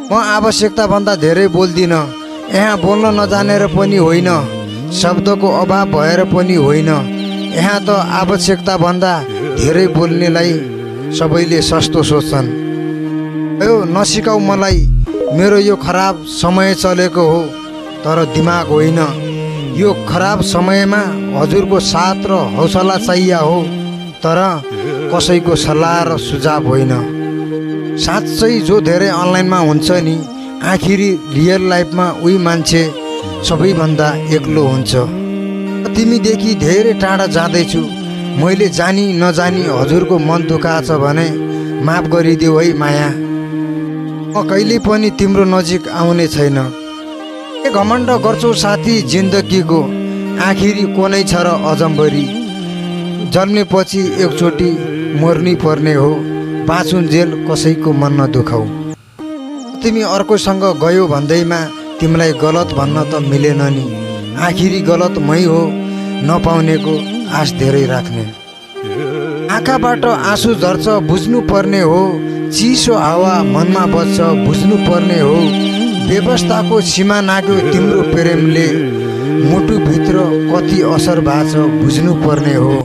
म आवश्यकताभन्दा धेरै बोल्दिनँ। यहाँ बोल्न नजानेर पनि होइन, शब्दको अभाव भएर पनि होइन। यहाँ त आवश्यकताभन्दा धेरै बोल्नेलाई सबैले सस्तो सोच्छन्। यो नसिकाऊ मलाई, मेरो यो खराब समय चलेको हो, तर दिमाग होइन। यो खराब समयमा हजुरको साथ र हौसला चाहिए हो, तर कसैको सल्लाह र सुझाव होइन। साँच्चै जो धेरै अनलाइनमा हुन्छ नि, आखिरी रियल लाइफमा उही मान्छे सबैभन्दा एक्लो हुन्छ। तिमीदेखि धेरै टाढा जाँदैछु। मैले जानी नजानी हजुरको मन दुखाएको छ भने माफ गरिदेऊ है माया। म कहिले पनि तिम्रो नजिक आउने छैन। के घमण्ड गर्छौ साथी जिन्दगीको, आखिरी कोनै छ र अजम्बरी। जन्मेपछि एकचोटि मर्नै पर्ने हो, बाँचुन्जेल कसैको मन नदुखाऊ। तिमी अर्कोसँग गयो भन्दैमा तिमीलाई गलत भन्न त मिलेन नि। आखिरी गलत मै हो, नपाउनेको आश धेरै राख्ने। आँखाबाट आँसु झर्छ बुझ्नु पर्ने हो, चिसो हावा मनमा बज्छ बुझ्नु पर्ने हो। व्यवस्थाको सीमा नाग्यो तिम्रो प्रेमले, मुटुभित्र कति असर भएको छ बुझ्नु पर्ने हो।